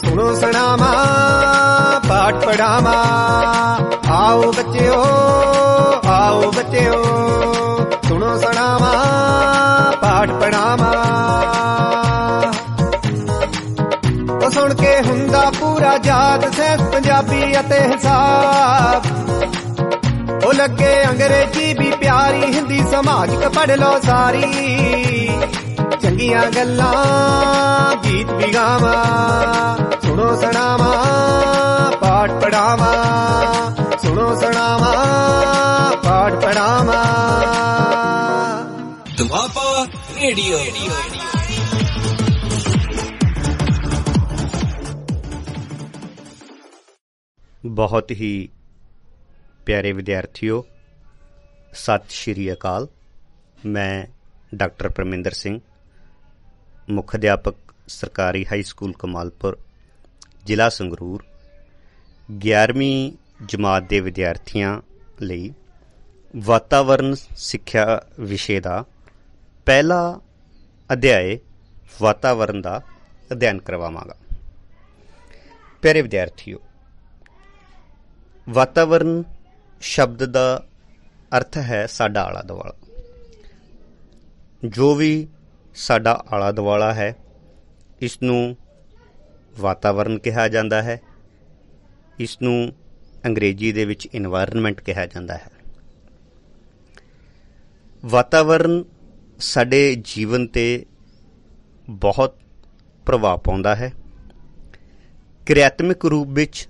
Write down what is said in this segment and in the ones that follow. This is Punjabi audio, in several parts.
सुनो सनामा पाठ पढ़ावा, आओ बच्चों आओ बच्चों, सुनो सनामा पाठ पढ़ावा। तो सुन के हुंदा पूरा याद सैंस पंजाबी अते हिसाब, ओ लगे अंग्रेजी भी प्यारी, हिंदी समाज क पढ़ लो सारी, चंगियां गल्लां गीत भी गावा, सुनो सनावा पाठ पढ़ावा, सुनो सनावा पाठ पढ़ावा। दुआपा रेडियो। बहुत ही प्यारे विद्यार्थियों, सत श्री अकाल। मैं डॉक्टर परमिंदर सिंह, मुख अध्यापक सरकारी हाई स्कूल कमालपुर, ਜ਼ਿਲ੍ਹਾ ਸੰਗਰੂਰ, 11ਵੀਂ ਜਮਾਤ ਦੇ ਵਿਦਿਆਰਥੀਆਂ ਲਈ ਵਾਤਾਵਰਨ ਸਿੱਖਿਆ ਵਿਸ਼ੇ ਦਾ ਪਹਿਲਾ ਅਧਿਆਇ ਵਾਤਾਵਰਨ ਦਾ ਅਧਿਐਨ ਕਰਵਾਵਾਂਗਾ। ਪਿਆਰੇ ਵਿਦਿਆਰਥੀਓ, ਵਾਤਾਵਰਨ ਸ਼ਬਦ ਦਾ ਅਰਥ ਹੈ ਸਾਡਾ ਆਲਾ ਦੁਆਲਾ। ਜੋ ਵੀ ਸਾਡਾ ਆਲਾ ਦੁਆਲਾ ਹੈ, ਇਸ ਨੂੰ ਵਾਤਾਵਰਨ ਕਿਹਾ ਜਾਂਦਾ ਹੈ। ਇਸ ਨੂੰ ਅੰਗਰੇਜ਼ੀ ਦੇ ਵਿੱਚ ਇਨਵਾਇਰਨਮੈਂਟ ਕਿਹਾ ਜਾਂਦਾ ਹੈ। ਵਾਤਾਵਰਨ ਸਾਡੇ ਜੀਵਨ 'ਤੇ ਬਹੁਤ ਪ੍ਰਭਾਵ ਪਾਉਂਦਾ ਹੈ। ਕਿਰਿਆਤਮਕ ਰੂਪ ਵਿੱਚ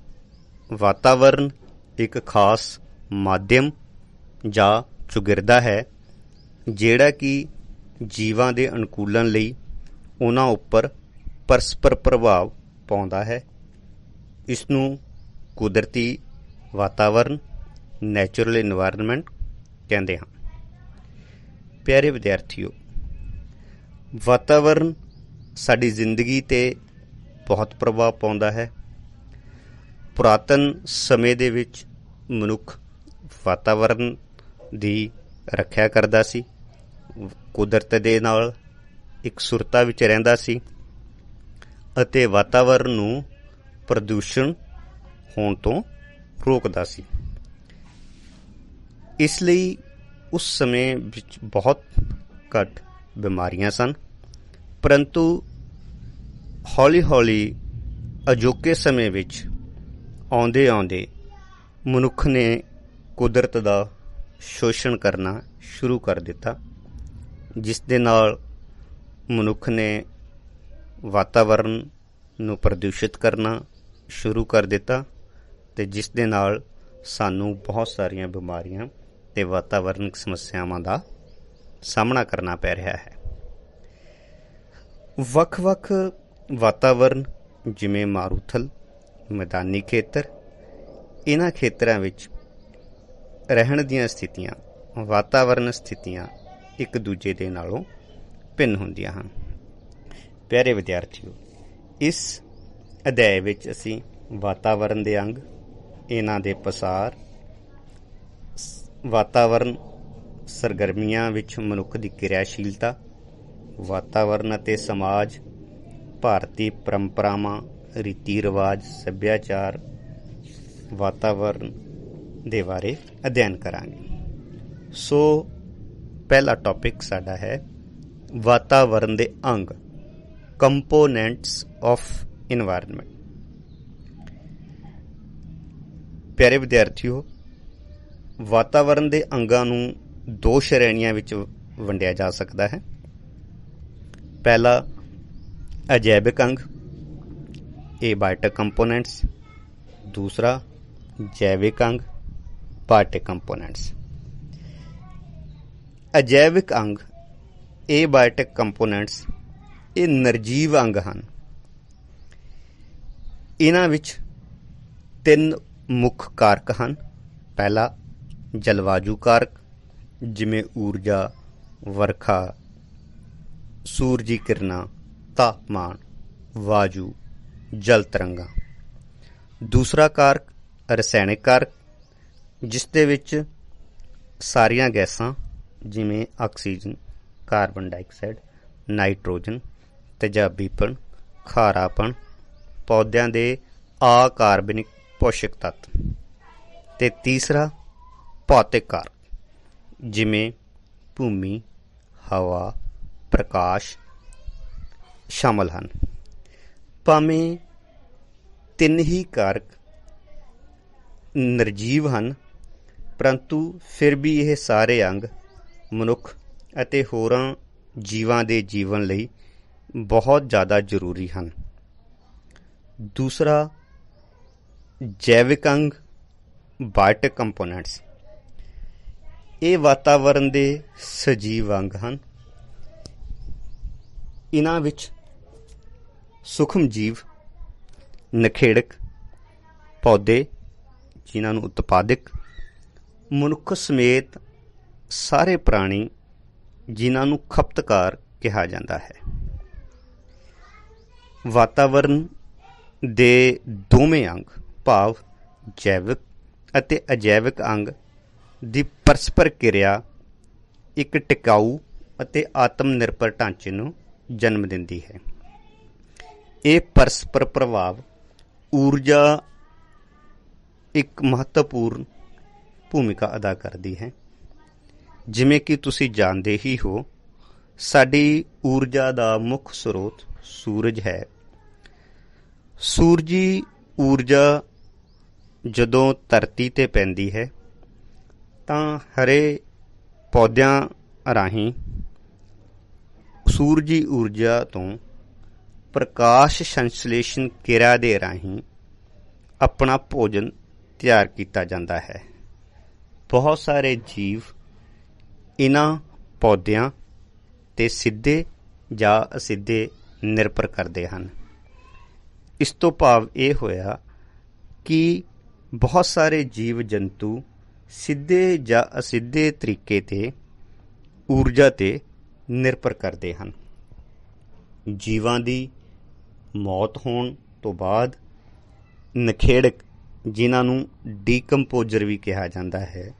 ਵਾਤਾਵਰਨ ਇੱਕ ਖਾਸ ਮਾਧਿਅਮ ਜਾਂ ਚੌਗਿਰਦਾ ਹੈ, ਜਿਹੜਾ ਕਿ ਜੀਵਾਂ ਦੇ ਅਨੁਕੂਲਨ ਲਈ ਉਹਨਾਂ ਉੱਪਰ ਪਰਸਪਰ ਪ੍ਰਭਾਵ ਪਾਉਂਦਾ ਹੈ। ਇਸ ਨੂੰ ਕੁਦਰਤੀ ਵਾਤਾਵਰਨ, ਨੈਚੁਰਲ ਇਨਵਾਇਰਨਮੈਂਟ ਕਹਿੰਦੇ ਹਨ। ਪਿਆਰੇ ਵਿਦਿਆਰਥੀਓ, ਵਾਤਾਵਰਨ ਸਾਡੀ ਜ਼ਿੰਦਗੀ 'ਤੇ ਬਹੁਤ ਪ੍ਰਭਾਵ ਪਾਉਂਦਾ ਹੈ। ਪੁਰਾਤਨ ਸਮੇਂ ਦੇ ਵਿੱਚ ਮਨੁੱਖ ਵਾਤਾਵਰਨ ਦੀ ਰੱਖਿਆ ਕਰਦਾ ਸੀ, ਕੁਦਰਤ ਦੇ ਨਾਲ ਇਕਸੁਰਤਾ ਵਿੱਚ ਰਹਿੰਦਾ ਸੀ ਅਤੇ ਵਾਤਾਵਰਨ ਨੂੰ ਪ੍ਰਦੂਸ਼ਣ ਹੋਣ ਤੋਂ ਰੋਕਦਾ ਸੀ। ਇਸ ਲਈ ਉਸ ਸਮੇਂ ਵਿੱਚ ਬਹੁਤ ਘੱਟ ਬਿਮਾਰੀਆਂ ਸਨ, ਪਰੰਤੂ ਹੌਲੀ ਹੌਲੀ ਅਜੋਕੇ ਸਮੇਂ ਵਿੱਚ ਆਉਂਦੇ ਆਉਂਦੇ ਮਨੁੱਖ ਨੇ ਕੁਦਰਤ ਦਾ ਸ਼ੋਸ਼ਣ ਕਰਨਾ ਸ਼ੁਰੂ ਕਰ ਦਿੱਤਾ, ਜਿਸ ਦੇ ਨਾਲ ਮਨੁੱਖ ਨੇ ਵਾਤਾਵਰਨ ਨੂੰ ਪ੍ਰਦੂਸ਼ਿਤ ਕਰਨਾ ਸ਼ੁਰੂ ਕਰ ਦਿੱਤਾ ਅਤੇ ਜਿਸ ਦੇ ਨਾਲ ਸਾਨੂੰ ਬਹੁਤ ਸਾਰੀਆਂ ਬਿਮਾਰੀਆਂ ਅਤੇ ਵਾਤਾਵਰਨਕ ਸਮੱਸਿਆਵਾਂ ਦਾ ਸਾਹਮਣਾ ਕਰਨਾ ਪੈ ਰਿਹਾ ਹੈ। ਵੱਖ ਵੱਖ ਵਾਤਾਵਰਨ ਜਿਵੇਂ ਮਾਰੂਥਲ, ਮੈਦਾਨੀ ਖੇਤਰ, ਇਹਨਾਂ ਖੇਤਰਾਂ ਵਿੱਚ ਰਹਿਣ ਦੀਆਂ ਸਥਿਤੀਆਂ, ਵਾਤਾਵਰਨ ਸਥਿਤੀਆਂ ਇੱਕ ਦੂਜੇ ਦੇ ਨਾਲੋਂ ਭਿੰਨ ਹੁੰਦੀਆਂ ਹਨ। ਪਿਆਰੇ ਵਿਦਿਆਰਥੀਓ, ਇਸ ਅਧਿਆਇ ਵਿੱਚ ਅਸੀਂ ਵਾਤਾਵਰਨ ਦੇ ਅੰਗ, ਇਹਨਾਂ ਦੇ ਪਸਾਰ, ਵਾਤਾਵਰਨ ਸਰਗਰਮੀਆਂ ਵਿੱਚ ਮਨੁੱਖ ਦੀ ਕਿਰਿਆਸ਼ੀਲਤਾ, ਵਾਤਾਵਰਨ ਅਤੇ ਸਮਾਜ, ਭਾਰਤੀ ਪਰੰਪਰਾਵਾਂ, ਰੀਤੀ ਰਿਵਾਜ, ਸੱਭਿਆਚਾਰ, ਵਾਤਾਵਰਨ ਦੇ ਬਾਰੇ ਅਧਿਐਨ ਕਰਾਂਗੇ। ਸੋ ਪਹਿਲਾ ਟੌਪਿਕ ਸਾਡਾ ਹੈ ਵਾਤਾਵਰਨ ਦੇ ਅੰਗ, ਕੰਪੋਨੈਂਟਸ ਆਫ ਇਨਵਾਇਰਨਮੈਂਟ। ਪਿਆਰੇ ਵਿਦਿਆਰਥੀਓ, ਵਾਤਾਵਰਨ ਦੇ ਅੰਗਾਂ ਨੂੰ ਦੋ ਸ਼੍ਰੇਣੀਆਂ ਵਿੱਚ ਵੰਡਿਆ ਜਾ ਸਕਦਾ ਹੈ। ਪਹਿਲਾ ਅਜੈਵਿਕ ਅੰਗ, ਏਬਾਇਟਿਕ ਕੰਪੋਨੈਂਟਸ। ਦੂਸਰਾ ਜੈਵਿਕ ਅੰਗ, ਬਾਇਓਟਿਕ ਕੰਪੋਨੈਂਟਸ। ਅਜੈਵਿਕ ਅੰਗ, ਏਬਾਇਟਿਕ ਕੰਪੋਨੈਂਟਸ, ਇਹ ਨਿਰਜੀਵ ਅੰਗ ਹਨ। ਇਹਨਾਂ ਵਿੱਚ ਤਿੰਨ ਮੁੱਖ ਕਾਰਕ ਹਨ। ਪਹਿਲਾ ਜਲਵਾਯੂ ਕਾਰਕ, ਜਿਵੇਂ ਊਰਜਾ, ਵਰਖਾ, ਸੂਰਜੀ ਕਿਰਨਾਂ, ਤਾਪਮਾਨ, ਵਾਯੂ, ਜਲ ਤਰੰਗਾਂ। ਦੂਸਰਾ ਕਾਰਕ ਰਸਾਇਣਿਕ ਕਾਰਕ, ਜਿਸ ਦੇ ਵਿੱਚ ਸਾਰੀਆਂ ਗੈਸਾਂ ਜਿਵੇਂ ਆਕਸੀਜਨ, ਕਾਰਬਨ ਡਾਈਆਕਸਾਈਡ, ਨਾਈਟ੍ਰੋਜਨ, ਤੇਜ਼ਾਬੀਪਣ, ਖਾਰਾਪਣ, ਪੌਦਿਆਂ ਦੇ ਅਕਾਰਬਨਿਕ ਪੋਸ਼ਕ ਤੱਤ, ਤੇ ਤੀਸਰਾ ਭੌਤਿਕ ਕਾਰਕ ਜਿਵੇਂ ਭੂਮੀ, ਹਵਾ, ਪ੍ਰਕਾਸ਼ ਸ਼ਾਮਲ ਹਨ। ਭਾਵੇਂ ਤਿੰਨ ਹੀ ਕਾਰਕ ਨਿਰਜੀਵ ਹਨ, ਪਰੰਤੂ ਫਿਰ ਵੀ ਇਹ ਸਾਰੇ ਅੰਗ ਮਨੁੱਖ ਅਤੇ ਹੋਰਾਂ ਜੀਵਾਂ ਦੇ ਜੀਵਨ ਲਈ ਬਹੁਤ ਜ਼ਿਆਦਾ ਜ਼ਰੂਰੀ ਹਨ। ਦੂਸਰਾ ਜੈਵਿਕ ਅੰਗ ਬਾਇਓਟਿਕ ਕੰਪੋਨੈਂਟਸ। ਇਹ ਵਾਤਾਵਰਣ ਦੇ ਸਜੀਵ ਅੰਗ ਹਨ। ਇਹਨਾਂ ਵਿੱਚ ਸੂਖਮ ਜੀਵ, ਨਖੇੜਕ, ਪੌਦੇ ਜਿਨ੍ਹਾਂ ਨੂੰ ਉਤਪਾਦਕ, ਮਨੁੱਖ ਸਮੇਤ ਸਾਰੇ ਪ੍ਰਾਣੀ ਜਿਨ੍ਹਾਂ ਨੂੰ ਖਪਤਕਾਰ ਕਿਹਾ ਜਾਂਦਾ ਹੈ। ਵਾਤਾਵਰਣ ਦੇ ਦੋਵੇਂ ਅੰਗ ਭਾਵ ਜੈਵਿਕ ਅਤੇ ਅਜੈਵਿਕ ਅੰਗ ਦੀ ਪਰਸਪਰ ਕਿਰਿਆ ਇੱਕ ਟਿਕਾਊ ਅਤੇ ਆਤਮ ਨਿਰਭਰ ਢਾਂਚੇ ਨੂੰ ਜਨਮ ਦਿੰਦੀ ਹੈ। ਇਹ ਪਰਸਪਰ ਪ੍ਰਭਾਵ ਊਰਜਾ ਇੱਕ ਮਹੱਤਵਪੂਰਨ ਭੂਮਿਕਾ ਅਦਾ ਕਰਦੀ ਹੈ। ਜਿਵੇਂ ਕਿ ਤੁਸੀਂ ਜਾਣਦੇ ਹੀ ਹੋ, ਸਾਡੀ ਊਰਜਾ ਦਾ ਮੁੱਖ ਸਰੋਤ ਸੂਰਜ ਹੈ। ਸੂਰਜੀ ਊਰਜਾ ਜਦੋਂ ਧਰਤੀ 'ਤੇ ਪੈਂਦੀ ਹੈ ਤਾਂ ਹਰੇ ਪੌਦਿਆਂ ਰਾਹੀਂ ਸੂਰਜੀ ਊਰਜਾ ਤੋਂ ਪ੍ਰਕਾਸ਼ ਸੰਸ਼ਲੇਸ਼ਣ ਕਿਰਿਆ ਦੇ ਰਾਹੀਂ ਆਪਣਾ ਭੋਜਨ ਤਿਆਰ ਕੀਤਾ ਜਾਂਦਾ ਹੈ। ਬਹੁਤ ਸਾਰੇ ਜੀਵ ਇਹਨਾਂ ਪੌਦਿਆਂ 'ਤੇ ਸਿੱਧੇ ਜਾਂ ਅਸਿੱਧੇ ਨਿਰਭਰ ਕਰਦੇ ਹਨ। ਇਸ ਤੋਂ ਭਾਵ ਇਹ ਹੋਇਆ ਕਿ ਬਹੁਤ ਸਾਰੇ ਜੀਵ ਜੰਤੂ ਸਿੱਧੇ ਜਾਂ ਅਸਿੱਧੇ ਤਰੀਕੇ 'ਤੇ ਊਰਜਾ 'ਤੇ ਨਿਰਭਰ ਕਰਦੇ ਹਨ। ਜੀਵਾਂ ਦੀ ਮੌਤ ਹੋਣ ਤੋਂ ਬਾਅਦ ਨਖੇੜਕ, ਜਿਨ੍ਹਾਂ ਨੂੰ ਡੀਕੰਪੋਜ਼ਰ ਵੀ ਕਿਹਾ ਜਾਂਦਾ ਹੈ,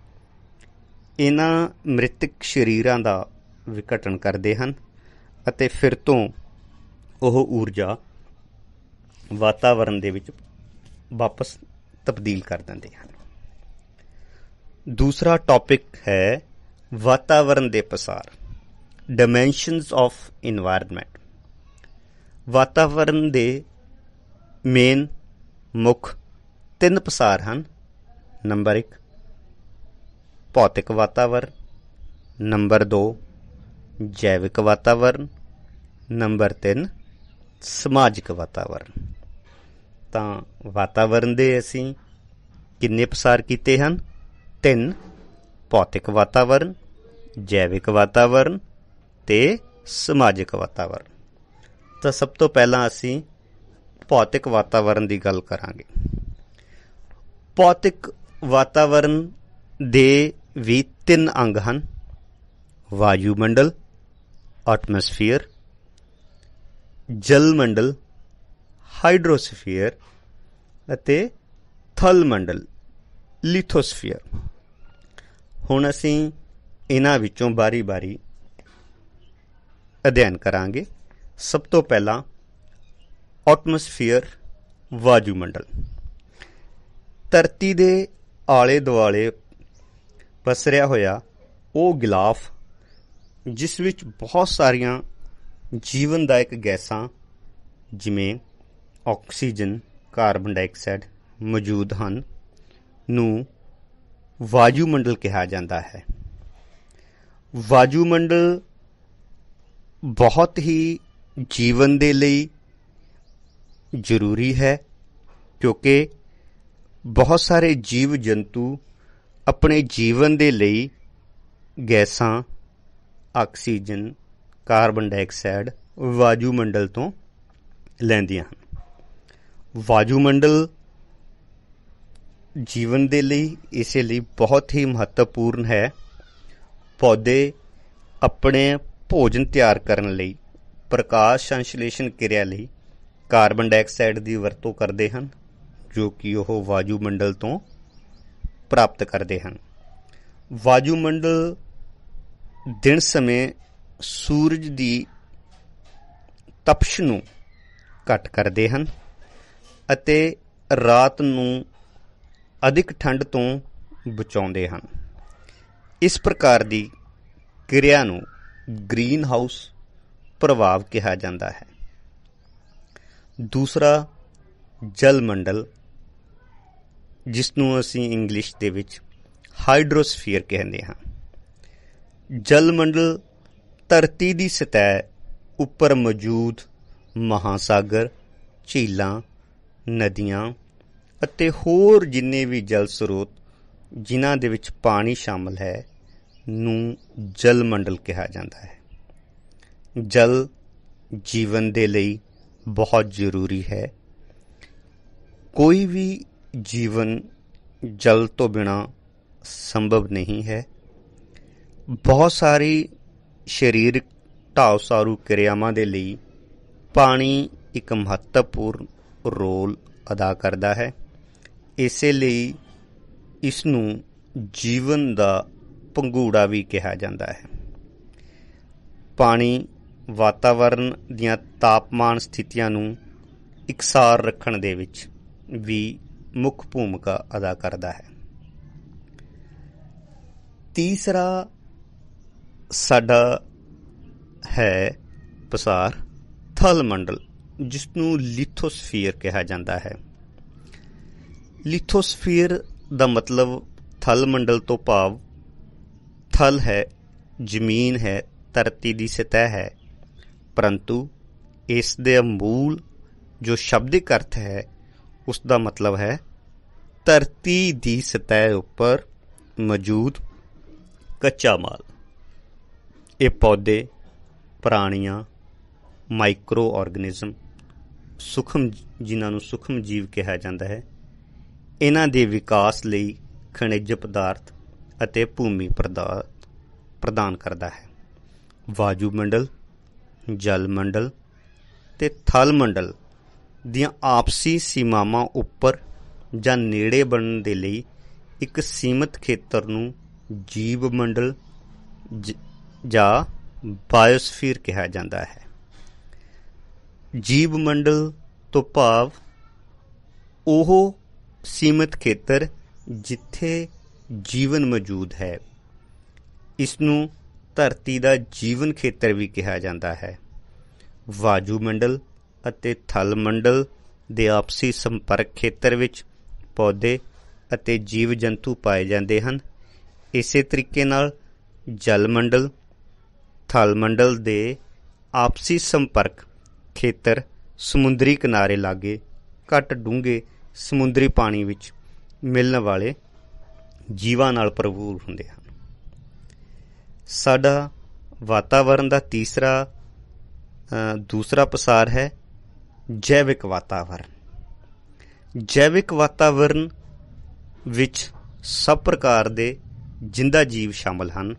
ਇਹਨਾਂ ਮ੍ਰਿਤਕ ਸਰੀਰਾਂ ਦਾ ਵਿਘਟਨ ਕਰਦੇ ਹਨ ਅਤੇ ਫਿਰ ਤੋਂ ਉਹ ਊਰਜਾ ਵਾਤਾਵਰਣ ਦੇ ਵਿੱਚ ਵਾਪਸ ਤਬਦੀਲ ਕਰ ਦਿੰਦੇ ਹਨ। ਦੂਸਰਾ ਟੌਪਿਕ ਹੈ ਵਾਤਾਵਰਣ ਦੇ ਪਸਾਰ, ਡਾਇਮੈਂਸ਼ਨਸ ਆਫ ਇਨਵਾਇਰਨਮੈਂਟ। ਵਾਤਾਵਰਣ ਦੇ ਮੇਨ ਮੁੱਖ ਤਿੰਨ ਪਸਾਰ ਹਨ। ਨੰਬਰ 1 ਭੌਤਿਕ ਵਾਤਾਵਰਣ, ਨੰਬਰ 2 ਜੈਵਿਕ ਵਾਤਾਵਰਣ, ਨੰਬਰ 3 ਸਮਾਜਿਕ ਵਾਤਾਵਰਣ। ਤਾਂ ਵਾਤਾਵਰਣ ਦੇ ਅਸੀਂ ਕਿੰਨੇ ਪਸਾਰ ਕੀਤੇ ਹਨ? 3, ਭੌਤਿਕ ਵਾਤਾਵਰਣ, ਜੈਵਿਕ ਵਾਤਾਵਰਣ ਤੇ ਸਮਾਜਿਕ ਵਾਤਾਵਰਣ। ਤਾਂ ਸਭ ਤੋਂ ਪਹਿਲਾਂ ਅਸੀਂ ਭੌਤਿਕ ਵਾਤਾਵਰਣ ਦੀ ਗੱਲ ਕਰਾਂਗੇ। ਭੌਤਿਕ ਵਾਤਾਵਰਣ ਦੇ ਵੀ 3 ਅੰਗ ਹਨ: ਵਾਯੂਮੰਡਲ, ਐਟਮੋਸਫੀਅਰ, ਜਲ ਮੰਡਲ, ਹਾਈਡਰੋਸਫੀਅਰ ਅਤੇ ਥਲ ਮੰਡਲ, ਲਿਥੋਸਫੀਅਰ। ਹੁਣ ਅਸੀਂ ਇਹਨਾਂ ਵਿੱਚੋਂ ਬਾਰੀ-ਬਾਰੀ ਅਧਿਐਨ ਕਰਾਂਗੇ। ਸਭ ਤੋਂ ਪਹਿਲਾਂ ਐਟਮੋਸਫੀਅਰ, ਵਾਯੂਮੰਡਲ। ਧਰਤੀ ਦੇ ਆਲੇ ਦੁਆਲੇ ਪਸਰਿਆ ਹੋਇਆ ਉਹ ਗਿਲਾਫ ਜਿਸ ਵਿੱਚ ਬਹੁਤ ਸਾਰੀਆਂ ਜੀਵਨਦਾਇਕ ਗੈਸਾਂ ਜਿਵੇਂ ਆਕਸੀਜਨ, ਕਾਰਬਨ ਡਾਈਆਕਸਾਈਡ ਮੌਜੂਦ ਹਨ ਨੂੰ ਵਾਯੂਮੰਡਲ ਕਿਹਾ ਜਾਂਦਾ ਹੈ। ਵਾਯੂਮੰਡਲ ਬਹੁਤ ਹੀ ਜੀਵਨ ਦੇ ਲਈ ਜ਼ਰੂਰੀ ਹੈ, ਕਿਉਂਕਿ ਬਹੁਤ ਸਾਰੇ ਜੀਵ ਜੰਤੂ ਆਪਣੇ ਜੀਵਨ ਦੇ ਲਈ ਗੈਸਾਂ, ਆਕਸੀਜਨ, ਕਾਰਬਨ ਡਾਈਆਕਸਾਈਡ ਵਾਯੂਮੰਡਲ ਤੋਂ ਲੈਂਦੀਆਂ ਹਨ। ਵਾਯੂਮੰਡਲ ਜੀਵਨ ਦੇ ਲਈ ਇਸੇ ਲਈ ਬਹੁਤ ਹੀ ਮਹੱਤਵਪੂਰਨ ਹੈ। ਪੌਦੇ ਆਪਣੇ ਭੋਜਨ ਤਿਆਰ ਕਰਨ ਲਈ ਪ੍ਰਕਾਸ਼ ਸੰਸ਼ਲੇਸ਼ਣ ਕਿਰਿਆ ਲਈ ਕਾਰਬਨ ਡਾਈਆਕਸਾਈਡ ਦੀ ਵਰਤੋਂ ਕਰਦੇ ਹਨ, ਜੋ ਕਿ ਉਹ ਵਾਯੂਮੰਡਲ ਤੋਂ ਪ੍ਰਾਪਤ ਕਰਦੇ ਹਨ। ਵਾਯੂਮੰਡਲ ਦਿਨ ਸਮੇਂ ਸੂਰਜ ਦੀ ਤਪਸ਼ ਨੂੰ ਘੱਟ ਕਰਦੇ ਹਨ ਅਤੇ ਰਾਤ ਨੂੰ ਅਧਿਕ ਠੰਡ ਤੋਂ ਬਚਾਉਂਦੇ ਹਨ। ਇਸ ਪ੍ਰਕਾਰ ਦੀ ਕਿਰਿਆ ਨੂੰ ਗ੍ਰੀਨ ਹਾਊਸ ਪ੍ਰਭਾਵ ਕਿਹਾ ਜਾਂਦਾ ਹੈ। ਦੂਸਰਾ ਜਲ ਮੰਡਲ, ਜਿਸ ਨੂੰ ਅਸੀਂ ਇੰਗਲਿਸ਼ ਦੇ ਵਿੱਚ ਹਾਈਡਰੋਸਫੀਅਰ ਕਹਿੰਦੇ ਹਾਂ। ਜਲ ਮੰਡਲ ਧਰਤੀ ਦੀ ਸਤਹ ਉੱਪਰ ਮੌਜੂਦ ਮਹਾਸਾਗਰ, ਝੀਲਾਂ, ਨਦੀਆਂ ਅਤੇ ਹੋਰ ਜਿੰਨੇ ਵੀ ਜਲ ਸਰੋਤ ਜਿਨ੍ਹਾਂ ਦੇ ਵਿੱਚ ਪਾਣੀ ਸ਼ਾਮਲ ਹੈ ਨੂੰ ਜਲ ਮੰਡਲ ਕਿਹਾ ਜਾਂਦਾ ਹੈ। ਜਲ ਜੀਵਨ ਦੇ ਲਈ ਬਹੁਤ ਜ਼ਰੂਰੀ ਹੈ। ਕੋਈ ਵੀ ਜੀਵਨ ਜਲ ਤੋਂ ਬਿਨਾਂ ਸੰਭਵ ਨਹੀਂ ਹੈ। ਬਹੁਤ ਸਾਰੀ ਸਰੀਰਕ ਢਾਉ ਸਾਰੂ ਕਿਰਿਆਵਾਂ ਦੇ ਲਈ ਪਾਣੀ ਇੱਕ ਮਹੱਤਵਪੂਰਨ ਰੋਲ ਅਦਾ ਕਰਦਾ ਹੈ। ਇਸੇ ਲਈ ਇਸ ਨੂੰ ਜੀਵਨ ਦਾ ਪੰਘੂੜਾ ਵੀ ਕਿਹਾ ਜਾਂਦਾ ਹੈ। ਪਾਣੀ ਵਾਤਾਵਰਣ ਦੀਆਂ ਤਾਪਮਾਨ ਸਥਿਤੀਆਂ ਨੂੰ ਇਕਸਾਰ ਰੱਖਣ ਦੇ ਵਿੱਚ ਵੀ ਮੁੱਖ ਭੂਮਿਕਾ ਅਦਾ ਕਰਦਾ ਹੈ। ਤੀਸਰਾ ਸਾਡਾ ਹੈ ਪਸਾਰ ਥਲ ਮੰਡਲ, ਜਿਸ ਨੂੰ ਲਿਥੋਸਫੀਅਰ ਕਿਹਾ ਜਾਂਦਾ ਹੈ। ਲਿਥੋਸਫੀਅਰ ਦਾ ਮਤਲਬ ਥਲ ਮੰਡਲ ਤੋਂ ਭਾਵ ਥਲ ਹੈ, ਜ਼ਮੀਨ ਹੈ, ਧਰਤੀ ਦੀ ਸਤਹ ਹੈ, ਪਰੰਤੂ ਇਸ ਦੇ ਮੂਲ ਜੋ ਸ਼ਬਦਿਕ ਅਰਥ ਹੈ ਉਸ ਦਾ ਮਤਲਬ ਹੈ ਧਰਤੀ ਦੀ ਸਤਹ ਉੱਪਰ ਮੌਜੂਦ ਕੱਚਾ ਮਾਲ। ਇਹ ਪੌਦੇ, ਪ੍ਰਾਣੀਆਂ, ਮਾਈਕਰੋ ਆਰਗੈਨਿਜ਼ਮ, ਸੂਖਮ ਜਿਨ੍ਹਾਂ ਨੂੰ ਸੂਖਮ ਜੀਵ ਕਿਹਾ ਜਾਂਦਾ ਹੈ, ਇਹਨਾਂ ਦੇ ਵਿਕਾਸ ਲਈ ਖਣਿਜ ਪਦਾਰਥ ਅਤੇ ਭੂਮੀ ਪਦਾਰਥ ਪ੍ਰਦਾਨ ਕਰਦਾ ਹੈ। ਵਾਯੂਮੰਡਲ, ਜਲ ਮੰਡਲ ਤੇ ਥਲ ਮੰਡਲ ਦੀਆਂ ਆਪਸੀ ਸੀਮਾਵਾਂ ਉੱਪਰ ਜਾਂ ਨੇੜੇ ਬਣਨ ਦੇ ਲਈ ਇੱਕ ਸੀਮਤ ਖੇਤਰ ਨੂੰ ਜੀਵ ਮੰਡਲ ਜਾਂ ਬਾਇਓਸਫੀਅਰ ਕਿਹਾ ਜਾਂਦਾ ਹੈ। ਜੀਵ ਮੰਡਲ ਤੋਂ ਭਾਵ ਉਹ ਸੀਮਤ ਖੇਤਰ ਜਿੱਥੇ ਜੀਵਨ ਮੌਜੂਦ ਹੈ। ਇਸ ਨੂੰ ਧਰਤੀ ਦਾ ਜੀਵਨ ਖੇਤਰ ਵੀ ਕਿਹਾ ਜਾਂਦਾ ਹੈ। ਵਾਯੂਮੰਡਲ ਅਤੇ ਥਲ ਮੰਡਲ ਦੇ ਆਪਸੀ ਸੰਪਰਕ ਖੇਤਰ ਵਿੱਚ ਪੌਦੇ ਅਤੇ ਜੀਵ ਜੰਤੂ ਪਾਏ ਜਾਂਦੇ ਹਨ। ਇਸੇ ਤਰੀਕੇ ਨਾਲ ਜਲ ਮੰਡਲ, ਥਲ ਮੰਡਲ ਦੇ ਆਪਸੀ ਸੰਪਰਕ ਖੇਤਰ ਸਮੁੰਦਰੀ ਕਿਨਾਰੇ ਲਾਗੇ ਘੱਟ ਡੂੰਘੇ ਸਮੁੰਦਰੀ ਪਾਣੀ ਵਿੱਚ ਮਿਲਣ ਵਾਲੇ ਜੀਵਾਂ ਨਾਲ ਭਰਪੂਰ ਹੁੰਦੇ ਹਨ। ਸਾਡਾ ਵਾਤਾਵਰਨ ਦਾ ਦੂਸਰਾ ਪਸਾਰ ਹੈ ਜੈਵਿਕ ਵਾਤਾਵਰਨ। ਜੈਵਿਕ ਵਾਤਾਵਰਨ ਵਿੱਚ ਸਭ ਪ੍ਰਕਾਰ ਦੇ ਜਿੰਦਾ ਜੀਵ ਸ਼ਾਮਲ ਹਨ।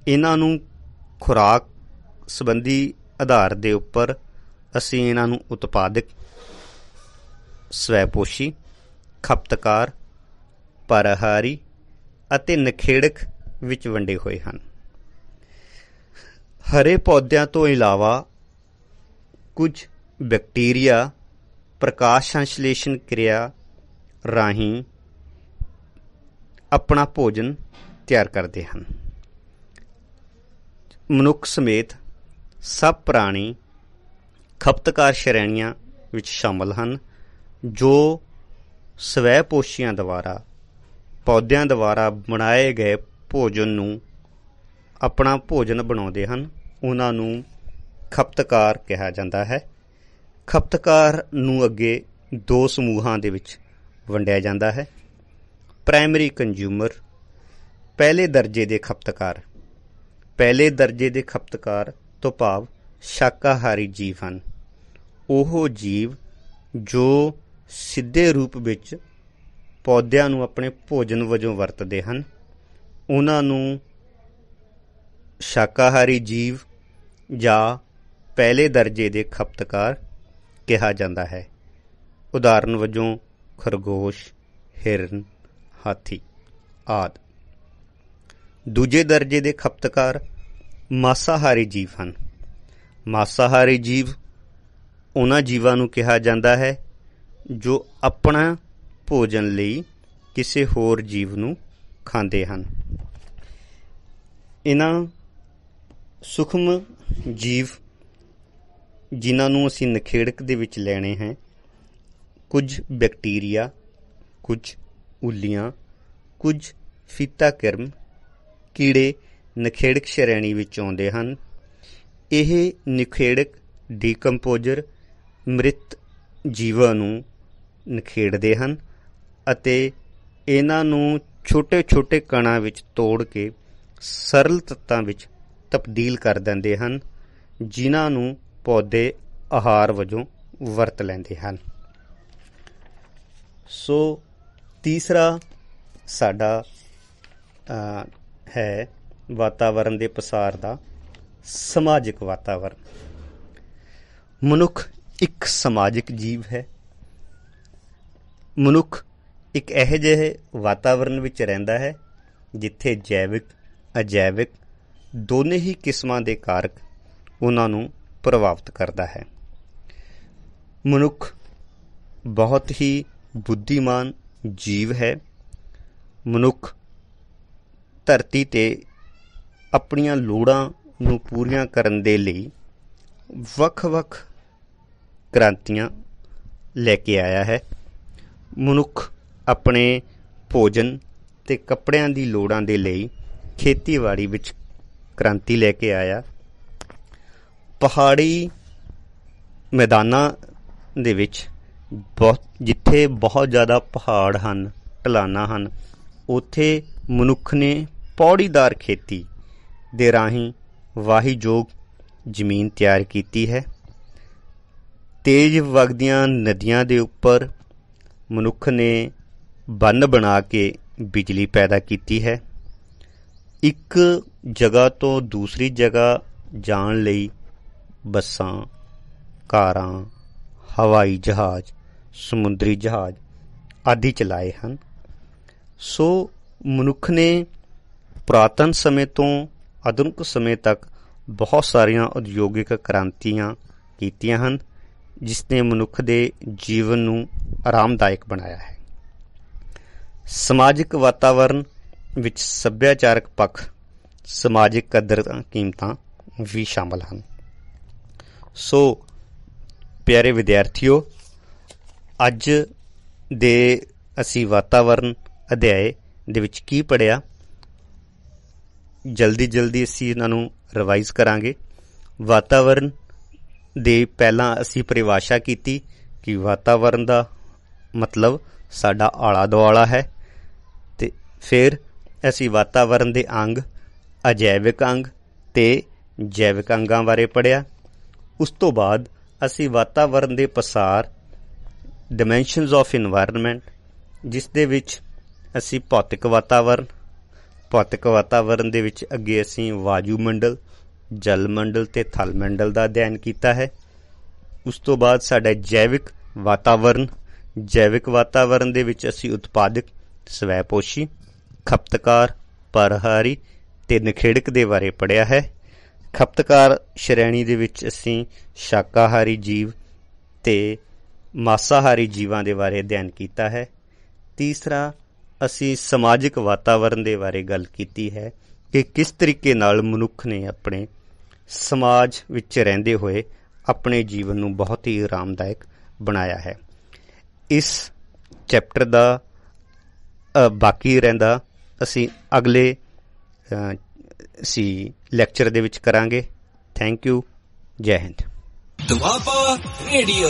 ਇਹਨਾਂ ਨੂੰ ਖੁਰਾਕ ਸੰਬੰਧੀ ਆਧਾਰ ਦੇ ਉੱਪਰ ਅਸੀਂ ਇਹਨਾਂ ਨੂੰ ਉਤਪਾਦਕ, ਸਵੈਪੋਸ਼ੀ, ਖਪਤਕਾਰ, ਪਰਾਹਾਰੀ ਅਤੇ ਨਖੇੜਕ ਵਿੱਚ ਵੰਡੇ ਹੋਏ ਹਨ। ਹਰੇ ਪੌਦਿਆਂ ਤੋਂ ਇਲਾਵਾ ਕੁਝ ਬੈਕਟੀਰੀਆ ਪ੍ਰਕਾਸ਼ ਸੰਸ਼ਲੇਸ਼ਣ ਕਿਰਿਆ ਰਾਹੀਂ ਆਪਣਾ ਭੋਜਨ ਤਿਆਰ ਕਰਦੇ ਹਨ। ਮਨੁੱਖ ਸਮੇਤ ਸਭ ਪ੍ਰਾਣੀ ਖਪਤਕਾਰ ਸ਼੍ਰੇਣੀਆਂ ਵਿੱਚ ਸ਼ਾਮਲ ਹਨ, ਜੋ ਸਵੈਪੋਸ਼ੀਆਂ ਦੁਆਰਾ ਪੌਦਿਆਂ ਦੁਆਰਾ ਬਣਾਏ ਗਏ ਭੋਜਨ ਨੂੰ ਆਪਣਾ ਭੋਜਨ ਬਣਾਉਂਦੇ ਹਨ। ਉਹਨਾਂ ਨੂੰ ਖਪਤਕਾਰ ਕਿਹਾ ਜਾਂਦਾ ਹੈ। ਖਪਤਕਾਰ ਨੂੰ ਅੱਗੇ ਦੋ ਸਮੂਹਾਂ ਦੇ ਵਿੱਚ ਵੰਡਿਆ ਜਾਂਦਾ ਹੈ। ਪ੍ਰਾਇਮਰੀ ਕੰਜ਼ਿਊਮਰ, ਪਹਿਲੇ ਦਰਜੇ ਦੇ ਖਪਤਕਾਰ। ਪਹਿਲੇ ਦਰਜੇ ਦੇ ਖਪਤਕਾਰ ਤੋਂ ਭਾਵ ਸ਼ਾਕਾਹਾਰੀ ਜੀਵ ਹਨ। ਉਹ ਜੀਵ ਜੋ ਸਿੱਧੇ ਰੂਪ ਵਿੱਚ ਪੌਦਿਆਂ ਨੂੰ ਆਪਣੇ ਭੋਜਨ ਵਜੋਂ ਵਰਤਦੇ ਹਨ, ਉਹਨਾਂ ਨੂੰ ਸ਼ਾਕਾਹਾਰੀ ਜੀਵ ਜਾਂ ਪਹਿਲੇ ਦਰਜੇ ਦੇ ਖਪਤਕਾਰ ਕਿਹਾ ਜਾਂਦਾ ਹੈ। ਉਦਾਹਰਨ ਵਜੋਂ ਖਰਗੋਸ਼, ਹਿਰਨ, ਹਾਥੀ ਆਦਿ। ਦੂਜੇ ਦਰਜੇ ਦੇ ਖਪਤਕਾਰ ਮਾਸਾਹਾਰੀ ਜੀਵ ਹਨ। ਮਾਸਾਹਾਰੀ ਜੀਵ ਉਹਨਾਂ ਜੀਵਾਂ ਨੂੰ ਕਿਹਾ ਜਾਂਦਾ ਹੈ ਜੋ ਆਪਣਾ ਭੋਜਨ ਲਈ ਕਿਸੇ ਹੋਰ ਜੀਵ ਨੂੰ ਖਾਂਦੇ ਹਨ। ਇਹਨਾਂ ਸੂਖਮ ਜੀਵ ਜਿਨ੍ਹਾਂ ਨੂੰ ਅਸੀਂ ਨਖੇੜਕ ਦੇ ਵਿੱਚ ਲੈਣੇ ਹੈ, ਕੁਝ ਬੈਕਟੀਰੀਆ, ਕੁਝ ਉੱਲੀਆਂ, ਕੁਝ ਫੀਤਾਕਿਰਮ ਕੀੜੇ ਨਖੇੜਕ ਸ਼੍ਰੇਣੀ ਵਿੱਚ ਆਉਂਦੇ ਹਨ। ਇਹ ਨਖੇੜਕ ਡੀਕੰਪੋਜ਼ਰ ਮ੍ਰਿਤ ਜੀਵਾਂ ਨੂੰ ਨਖੇੜਦੇ ਹਨ ਅਤੇ ਇਹਨਾਂ ਨੂੰ ਛੋਟੇ ਛੋਟੇ ਕਣਾਂ ਵਿੱਚ ਤੋੜ ਕੇ ਸਰਲ ਤੱਤਾਂ ਵਿੱਚ ਤਬਦੀਲ ਕਰ ਦਿੰਦੇ ਹਨ, ਜਿਨ੍ਹਾਂ ਨੂੰ ਪੌਦੇ ਆਹਾਰ ਵਜੋਂ ਵਰਤ ਲੈਂਦੇ ਹਨ। ਸੋ ਤੀਸਰਾ ਸਾਡਾ ਹੈ ਵਾਤਾਵਰਨ ਦੇ ਪਸਾਰ ਦਾ ਸਮਾਜਿਕ ਵਾਤਾਵਰਨ। ਮਨੁੱਖ ਇੱਕ ਸਮਾਜਿਕ ਜੀਵ ਹੈ। ਮਨੁੱਖ ਇੱਕ ਇਹੋ ਜਿਹੇ ਵਾਤਾਵਰਨ ਵਿੱਚ ਰਹਿੰਦਾ ਹੈ ਜਿੱਥੇ ਜੈਵਿਕ ਅਜੈਵਿਕ ਦੋਨੇ ਹੀ ਕਿਸਮਾਂ ਦੇ ਕਾਰਕ ਉਹਨਾਂ ਨੂੰ ਪ੍ਰਭਾਵਿਤ ਕਰਦਾ ਹੈ। ਮਨੁੱਖ ਬਹੁਤ ਹੀ ਬੁੱਧੀਮਾਨ ਜੀਵ ਹੈ। ਮਨੁੱਖ ਧਰਤੀ 'ਤੇ ਆਪਣੀਆਂ ਲੋੜਾਂ ਨੂੰ ਪੂਰੀਆਂ ਕਰਨ ਦੇ ਲਈ ਵੱਖ-ਵੱਖ ਕ੍ਰਾਂਤੀਆਂ ਲੈ ਕੇ ਆਇਆ ਹੈ। ਮਨੁੱਖ ਆਪਣੇ ਭੋਜਨ ਅਤੇ ਕੱਪੜਿਆਂ ਦੀ ਲੋੜਾਂ ਦੇ ਲਈ ਖੇਤੀਬਾੜੀ ਵਿੱਚ ਕ੍ਰਾਂਤੀ ਲੈ ਕੇ ਆਇਆ। ਪਹਾੜੀ ਮੈਦਾਨਾਂ ਦੇ ਵਿੱਚ ਜਿੱਥੇ ਬਹੁਤ ਜ਼ਿਆਦਾ ਪਹਾੜ ਹਨ, ਢਲਾਨਾਂ ਹਨ, ਉੱਥੇ ਮਨੁੱਖ ਨੇ ਪੌੜੀਦਾਰ ਖੇਤੀ ਦੇ ਰਾਹੀਂ ਵਾਹੀਯੋਗ ਜ਼ਮੀਨ ਤਿਆਰ ਕੀਤੀ ਹੈ। ਤੇਜ਼ ਵਗਦੀਆਂ ਨਦੀਆਂ ਦੇ ਉੱਪਰ ਮਨੁੱਖ ਨੇ ਬੰਨ੍ਹ ਬਣਾ ਕੇ ਬਿਜਲੀ ਪੈਦਾ ਕੀਤੀ ਹੈ। ਇੱਕ ਜਗ੍ਹਾ ਤੋਂ ਦੂਸਰੀ ਜਗ੍ਹਾ ਜਾਣ ਲਈ ਬੱਸਾਂ, ਕਾਰਾਂ, ਹਵਾਈ ਜਹਾਜ਼, ਸਮੁੰਦਰੀ ਜਹਾਜ਼ ਆਦਿ ਚਲਾਏ ਹਨ। ਸੋ ਮਨੁੱਖ ਨੇ ਪੁਰਾਤਨ ਸਮੇਂ ਤੋਂ ਆਧੁਨਿਕ ਸਮੇਂ ਤੱਕ ਬਹੁਤ ਸਾਰੀਆਂ ਉਦਯੋਗਿਕ ਕ੍ਰਾਂਤੀਆਂ ਕੀਤੀਆਂ ਹਨ, ਜਿਸ ਨੇ ਮਨੁੱਖ ਦੇ ਜੀਵਨ ਨੂੰ ਆਰਾਮਦਾਇਕ ਬਣਾਇਆ ਹੈ। ਸਮਾਜਿਕ ਵਾਤਾਵਰਨ ਵਿੱਚ ਸੱਭਿਆਚਾਰਕ ਪੱਖ, ਸਮਾਜਿਕ ਕਦਰਾਂ ਕੀਮਤਾਂ ਵੀ ਸ਼ਾਮਲ ਹਨ। ਸੋ ਪਿਆਰੇ ਵਿਦਿਆਰਥੀਓ, ਅੱਜ ਦੇ ਅਸੀਂ ਵਾਤਾਵਰਨ ਅਧਿਆਏ ਦੇ ਵਿੱਚ ਕੀ ਪੜ੍ਹਿਆ, ਜਲਦੀ ਅਸੀਂ ਇਹਨਾਂ ਨੂੰ ਰਿਵਾਈਜ਼ ਕਰਾਂਗੇ। ਵਾਤਾਵਰਨ ਦੇ ਪਹਿਲਾਂ ਅਸੀਂ ਪਰਿਭਾਸ਼ਾ ਕੀਤੀ ਕਿ ਵਾਤਾਵਰਨ ਦਾ ਮਤਲਬ ਸਾਡਾ ਆਲਾ ਦੁਆਲਾ ਹੈ, ਅਤੇ ਫਿਰ ਅਸੀਂ ਵਾਤਾਵਰਨ ਦੇ ਅੰਗ, ਅਜੈਵਿਕ ਅੰਗ ਅਤੇ ਜੈਵਿਕ ਅੰਗਾਂ ਬਾਰੇ ਪੜ੍ਹਿਆ। ਉਸ ਤੋਂ ਬਾਅਦ ਅਸੀਂ ਵਾਤਾਵਰਨ ਦੇ ਪਸਾਰ, ਡਾਇਮੈਂਸ਼ਨਸ ਆਫ ਇਨਵਾਇਰਨਮੈਂਟ, ਜਿਸ ਦੇ ਵਿੱਚ ਅਸੀਂ ਭੌਤਿਕ ਵਾਤਾਵਰਨ ਦੇ ਵਿੱਚ ਅੱਗੇ ਅਸੀਂ ਵਾਯੂਮੰਡਲ, ਜਲ ਮੰਡਲ ਅਤੇ ਥਲ ਮੰਡਲ ਦਾ ਅਧਿਐਨ ਕੀਤਾ ਹੈ। ਉਸ ਤੋਂ ਬਾਅਦ ਸਾਡਾ ਜੈਵਿਕ ਵਾਤਾਵਰਨ ਦੇ ਵਿੱਚ ਅਸੀਂ ਉਤਪਾਦਕ, ਸਵੈਪੋਸ਼ੀ, ਖਪਤਕਾਰ, ਪਰਹਾਰੀ ਅਤੇ ਨਖੇੜਕ ਦੇ ਬਾਰੇ ਪੜ੍ਹਿਆ ਹੈ। ਖਪਤਕਾਰ ਸ਼੍ਰੇਣੀ ਦੇ ਵਿੱਚ ਅਸੀਂ ਸ਼ਾਕਾਹਾਰੀ ਜੀਵ ਅਤੇ ਮਾਸਾਹਾਰੀ ਜੀਵਾਂ ਦੇ ਬਾਰੇ ਅਧਿਐਨ ਕੀਤਾ ਹੈ। ਤੀਸਰਾ, ਅਸੀਂ ਸਮਾਜਿਕ ਵਾਤਾਵਰਨ ਦੇ ਬਾਰੇ ਗੱਲ ਕੀਤੀ ਹੈ ਕਿ ਕਿਸ ਤਰੀਕੇ ਨਾਲ ਮਨੁੱਖ ਨੇ ਆਪਣੇ ਸਮਾਜ ਵਿੱਚ ਰਹਿੰਦੇ ਹੋਏ ਆਪਣੇ ਜੀਵਨ ਨੂੰ ਬਹੁਤ ਹੀ ਆਰਾਮਦਾਇਕ ਬਣਾਇਆ ਹੈ। ਇਸ ਚੈਪਟਰ ਦਾ ਬਾਕੀ ਰਹਿੰਦਾ ਅਸੀਂ ਅਗਲੇ ਲੈਕਚਰ ਦੇ ਵਿੱਚ ਕਰਾਂਗੇ। Thank you. ਜੈ ਹਿੰਦ। ਦੁਆਬਾ ਰੇਡੀਓ।